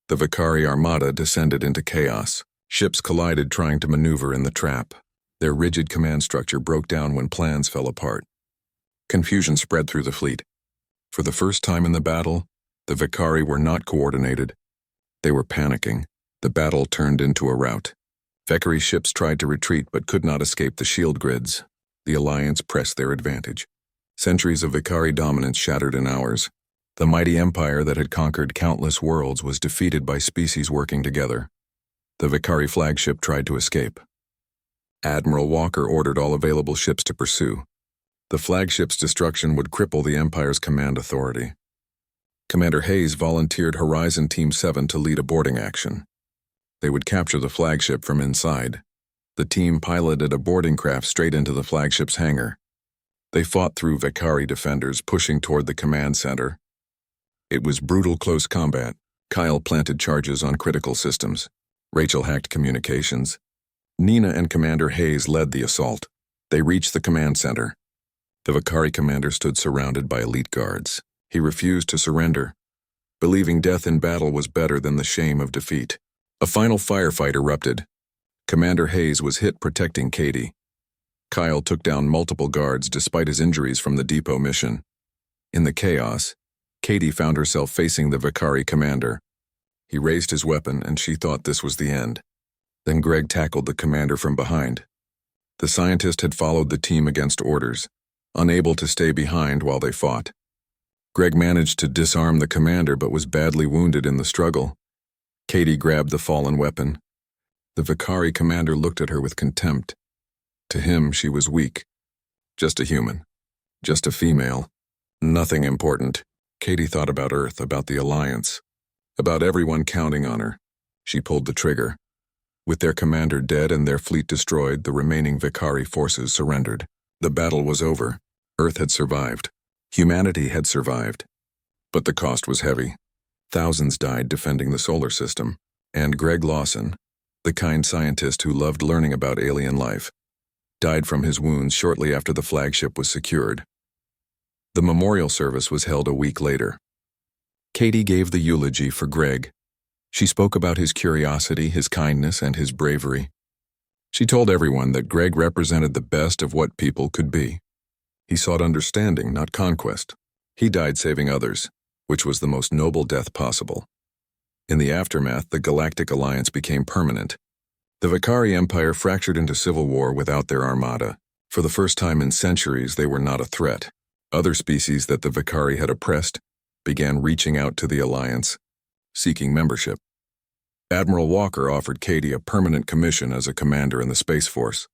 The Vicari Armada descended into chaos. Ships collided trying to maneuver in the trap. Their rigid command structure broke down when plans fell apart. Confusion spread through the fleet. For the first time in the battle, the Vicari were not coordinated. They were panicking. The battle turned into a rout. Vicari ships tried to retreat but could not escape the shield grids. The Alliance pressed their advantage. Centuries of Vicari dominance shattered in hours. The mighty empire that had conquered countless worlds was defeated by species working together. The Vicari flagship tried to escape. Admiral Walker ordered all available ships to pursue. The flagship's destruction would cripple the Empire's command authority. Commander Hayes volunteered Horizon Team 7 to lead a boarding action. They would capture the flagship from inside. The team piloted a boarding craft straight into the flagship's hangar. They fought through Vicari defenders pushing toward the command center. It was brutal close combat. Kyle planted charges on critical systems. Rachel hacked communications. Nina and Commander Hayes led the assault. They reached the command center. The Vicari commander stood surrounded by elite guards. He refused to surrender, believing death in battle was better than the shame of defeat. A final firefight erupted. Commander Hayes was hit protecting Katie. Kyle took down multiple guards despite his injuries from the depot mission. In the chaos, Katie found herself facing the Vicari commander. He raised his weapon and she thought this was the end. Then Greg tackled the commander from behind. The scientist had followed the team against orders, unable to stay behind while they fought. Greg managed to disarm the commander but was badly wounded in the struggle. Katie grabbed the fallen weapon. The Vicari commander looked at her with contempt. To him, she was weak. Just a human. Just a female. Nothing important. Katie thought about Earth, about the Alliance, about everyone counting on her. She pulled the trigger. With their commander dead and their fleet destroyed, the remaining Vicari forces surrendered. The battle was over. Earth had survived. Humanity had survived. But the cost was heavy. Thousands died defending the solar system. And Greg Lawson, the kind scientist who loved learning about alien life, died from his wounds shortly after the flagship was secured. The memorial service was held a week later. Katie gave the eulogy for Greg. She spoke about his curiosity, his kindness, and his bravery. She told everyone that Greg represented the best of what people could be. He sought understanding, not conquest. He died saving others, which was the most noble death possible. In the aftermath, the Galactic Alliance became permanent. The Vicari Empire fractured into civil war without their armada. For the first time in centuries, they were not a threat. Other species that the Vicari had oppressed began reaching out to the Alliance, seeking membership. Admiral Walker offered Katie a permanent commission as a commander in the Space Force,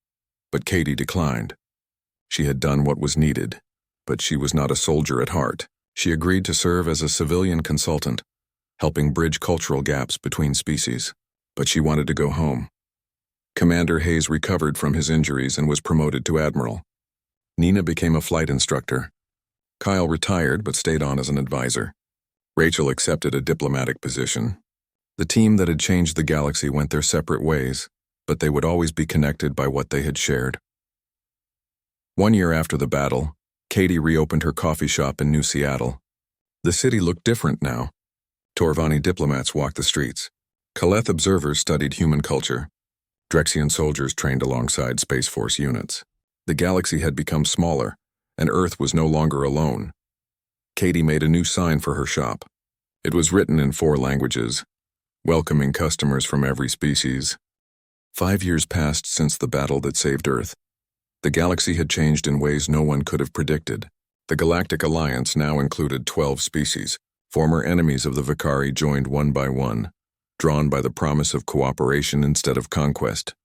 but Katie declined. She had done what was needed, but she was not a soldier at heart. She agreed to serve as a civilian consultant, helping bridge cultural gaps between species, but she wanted to go home. Commander Hayes recovered from his injuries and was promoted to admiral. Nina became a flight instructor. Kyle retired but stayed on as an advisor. Rachel accepted a diplomatic position. The team that had changed the galaxy went their separate ways, but they would always be connected by what they had shared. 1 year after the battle, Katie reopened her coffee shop in New Seattle. The city looked different now. Torvani diplomats walked the streets. Caleth observers studied human culture. Drexian soldiers trained alongside Space Force units. The galaxy had become smaller, and Earth was no longer alone. Katie made a new sign for her shop. It was written in 4 languages, welcoming customers from every species. 5 years passed since the battle that saved Earth. The galaxy had changed in ways no one could have predicted. The Galactic Alliance now included 12 species. Former enemies of the Vicari joined one by one, drawn by the promise of cooperation instead of conquest.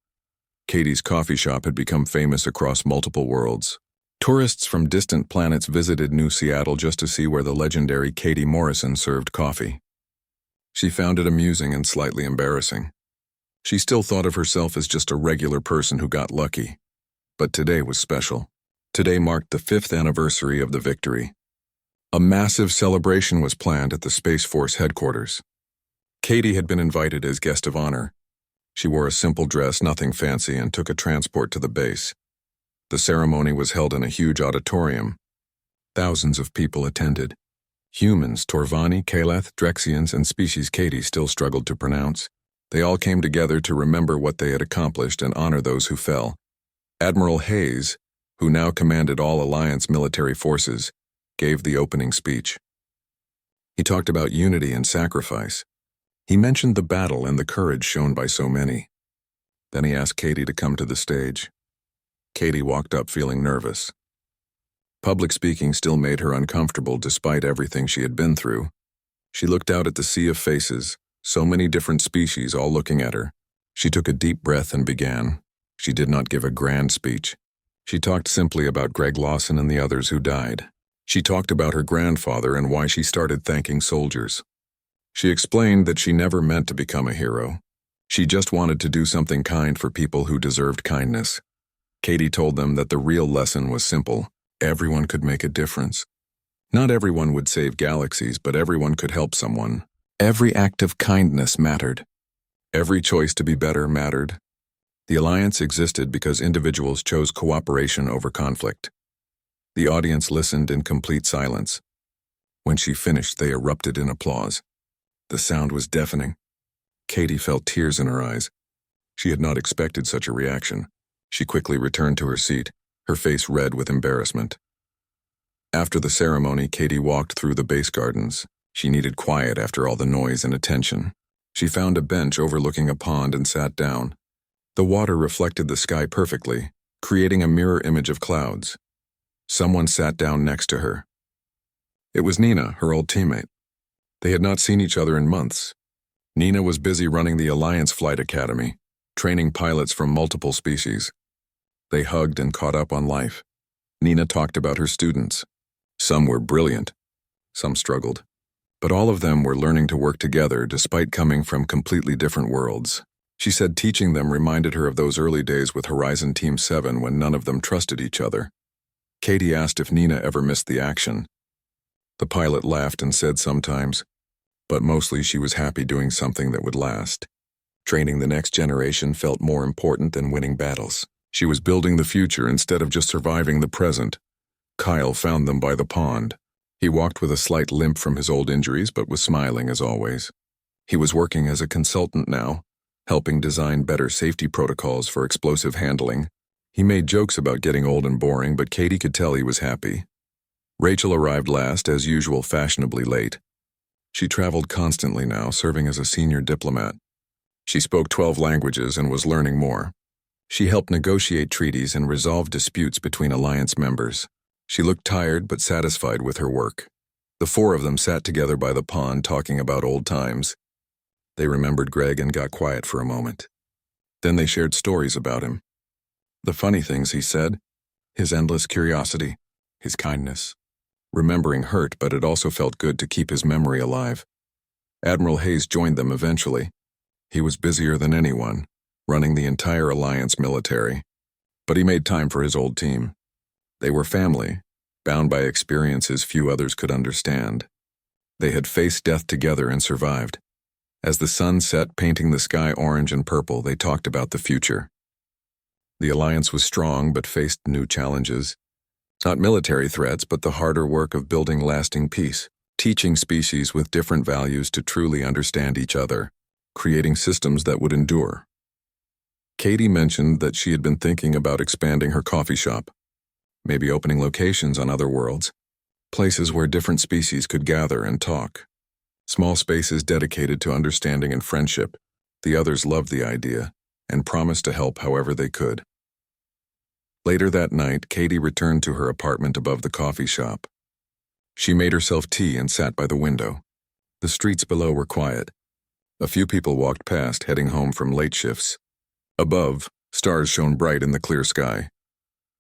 Katie's coffee shop had become famous across multiple worlds. Tourists from distant planets visited New Seattle just to see where the legendary Katie Morrison served coffee. She found it amusing and slightly embarrassing. She still thought of herself as just a regular person who got lucky. But today was special. Today marked the 5th anniversary of the victory. A massive celebration was planned at the Space Force headquarters. Katie had been invited as guest of honor. She wore a simple dress, nothing fancy, and took a transport to the base. The ceremony was held in a huge auditorium. Thousands of people attended. Humans, Torvani, Kaleth, Drexians, and species Katie still struggled to pronounce. They all came together to remember what they had accomplished and honor those who fell. Admiral Hayes, who now commanded all Alliance military forces, gave the opening speech. He talked about unity and sacrifice. He mentioned the battle and the courage shown by so many. Then he asked Katie to come to the stage. Katie walked up feeling nervous. Public speaking still made her uncomfortable despite everything she had been through. She looked out at the sea of faces, so many different species all looking at her. She took a deep breath and began. She did not give a grand speech. She talked simply about Greg Lawson and the others who died. She talked about her grandfather and why she started thanking soldiers. She explained that she never meant to become a hero. She just wanted to do something kind for people who deserved kindness. Katie told them that the real lesson was simple. Everyone could make a difference. Not everyone would save galaxies, but everyone could help someone. Every act of kindness mattered. Every choice to be better mattered. The Alliance existed because individuals chose cooperation over conflict. The audience listened in complete silence. When she finished, they erupted in applause. The sound was deafening. Katie felt tears in her eyes. She had not expected such a reaction. She quickly returned to her seat, her face red with embarrassment. After the ceremony, Katie walked through the base gardens. She needed quiet after all the noise and attention. She found a bench overlooking a pond and sat down. The water reflected the sky perfectly, creating a mirror image of clouds. Someone sat down next to her. It was Nina, her old teammate. They had not seen each other in months. Nina was busy running the Alliance Flight Academy, training pilots from multiple species. They hugged and caught up on life. Nina talked about her students. Some were brilliant. Some struggled. But all of them were learning to work together despite coming from completely different worlds. She said teaching them reminded her of those early days with Horizon Team 7 when none of them trusted each other. Katie asked if Nina ever missed the action. The pilot laughed and said sometimes, but mostly she was happy doing something that would last. Training the next generation felt more important than winning battles. She was building the future instead of just surviving the present. Kyle found them by the pond. He walked with a slight limp from his old injuries, but was smiling as always. He was working as a consultant now, helping design better safety protocols for explosive handling. He made jokes about getting old and boring, but Katie could tell he was happy. Rachel arrived last, as usual, fashionably late. She traveled constantly now, serving as a senior diplomat. She spoke 12 languages and was learning more. She helped negotiate treaties and resolve disputes between Alliance members. She looked tired but satisfied with her work. The 4 of them sat together by the pond talking about old times. They remembered Greg and got quiet for a moment. Then they shared stories about him. The funny things he said, his endless curiosity, his kindness. Remembering hurt, but it also felt good to keep his memory alive. Admiral Hayes joined them eventually. He was busier than anyone, running the entire Alliance military. But he made time for his old team. They were family, bound by experiences few others could understand. They had faced death together and survived. As the sun set, painting the sky orange and purple, they talked about the future. The Alliance was strong but faced new challenges. Not military threats, but the harder work of building lasting peace, teaching species with different values to truly understand each other, creating systems that would endure. Katie mentioned that she had been thinking about expanding her coffee shop, maybe opening locations on other worlds, places where different species could gather and talk. Small spaces dedicated to understanding and friendship. The others loved the idea and promised to help however they could. Later that night, Katie returned to her apartment above the coffee shop. She made herself tea and sat by the window. The streets below were quiet. A few people walked past, heading home from late shifts. Above, stars shone bright in the clear sky.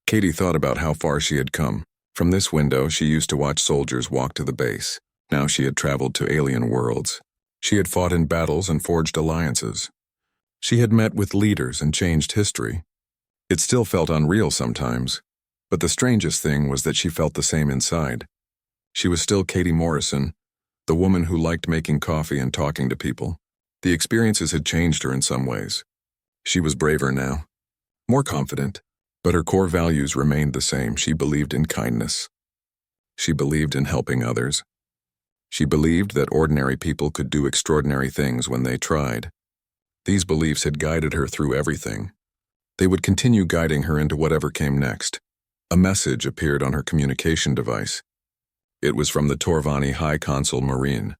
Katie thought about how far she had come. From this window, she used to watch soldiers walk to the base. Now she had traveled to alien worlds. She had fought in battles and forged alliances. She had met with leaders and changed history. It still felt unreal sometimes, but the strangest thing was that she felt the same inside. She was still Katie Morrison, the woman who liked making coffee and talking to people. The experiences had changed her in some ways. She was braver now, more confident, but her core values remained the same. She believed in kindness. She believed in helping others. She believed that ordinary people could do extraordinary things when they tried. These beliefs had guided her through everything. They would continue guiding her into whatever came next. A message appeared on her communication device. It was from the Torvani High Consul Marine.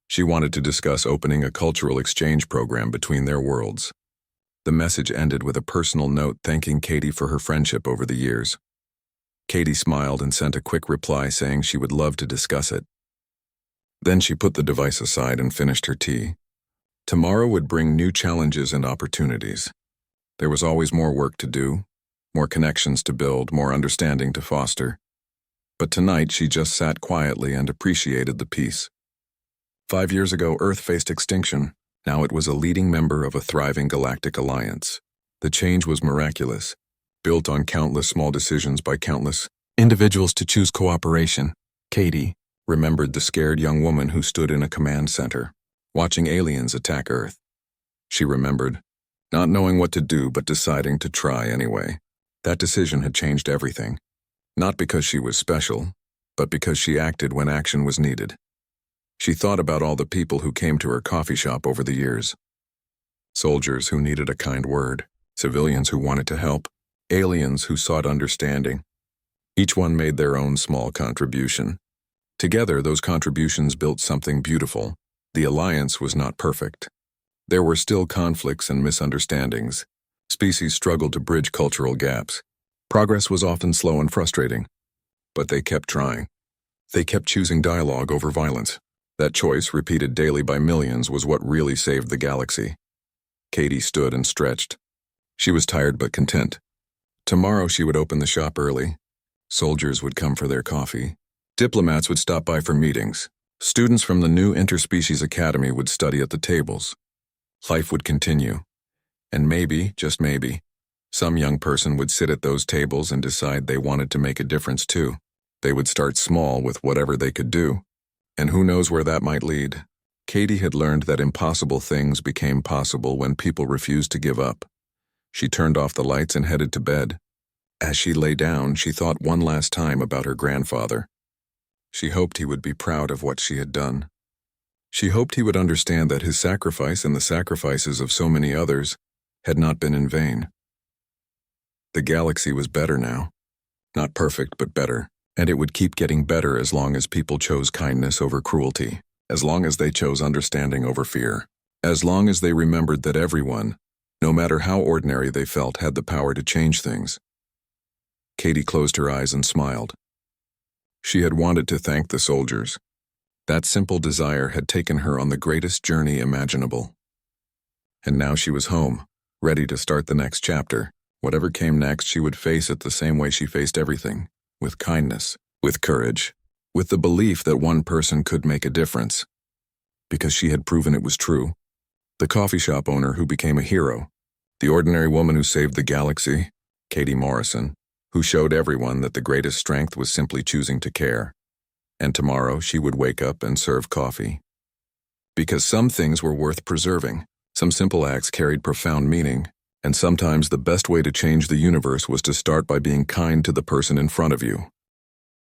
She wanted to discuss opening a cultural exchange program between their worlds. The message ended with a personal note thanking Katie for her friendship over the years. Katie smiled and sent a quick reply saying she would love to discuss it. Then she put the device aside and finished her tea. Tomorrow would bring new challenges and opportunities. There was always more work to do, more connections to build, more understanding to foster. But tonight she just sat quietly and appreciated the peace. 5 years ago, Earth faced extinction. Now it was a leading member of a thriving galactic alliance. The change was miraculous, built on countless small decisions by countless individuals to choose cooperation. Katie remembered the scared young woman who stood in a command center, watching aliens attack Earth. She remembered, not knowing what to do but deciding to try anyway. That decision had changed everything. Not because she was special, but because she acted when action was needed. She thought about all the people who came to her coffee shop over the years. Soldiers who needed a kind word, civilians who wanted to help, aliens who sought understanding. Each one made their own small contribution. Together, those contributions built something beautiful. The alliance was not perfect. There were still conflicts and misunderstandings. Species struggled to bridge cultural gaps. Progress was often slow and frustrating. But they kept trying. They kept choosing dialogue over violence. That choice, repeated daily by millions, was what really saved the galaxy. Katie stood and stretched. She was tired but content. Tomorrow she would open the shop early. Soldiers would come for their coffee. Diplomats would stop by for meetings. Students from the new Interspecies Academy would study at the tables. Life would continue. And maybe, just maybe, some young person would sit at those tables and decide they wanted to make a difference too. They would start small with whatever they could do. And who knows where that might lead. Katie had learned that impossible things became possible when people refused to give up. She turned off the lights and headed to bed. As she lay down, she thought one last time about her grandfather. She hoped he would be proud of what she had done. She hoped he would understand that his sacrifice and the sacrifices of so many others had not been in vain. The galaxy was better now. Not perfect, but better. And it would keep getting better as long as people chose kindness over cruelty, as long as they chose understanding over fear, as long as they remembered that everyone, no matter how ordinary they felt, had the power to change things. Katie closed her eyes and smiled. She had wanted to thank the soldiers. That simple desire had taken her on the greatest journey imaginable. And now she was home, ready to start the next chapter. Whatever came next, she would face it the same way she faced everything. With kindness, with courage, with the belief that one person could make a difference. Because she had proven it was true. The coffee shop owner who became a hero. The ordinary woman who saved the galaxy, Katie Morrison, who showed everyone that the greatest strength was simply choosing to care. And tomorrow she would wake up and serve coffee. Because some things were worth preserving. Some simple acts carried profound meaning. And sometimes the best way to change the universe was to start by being kind to the person in front of you.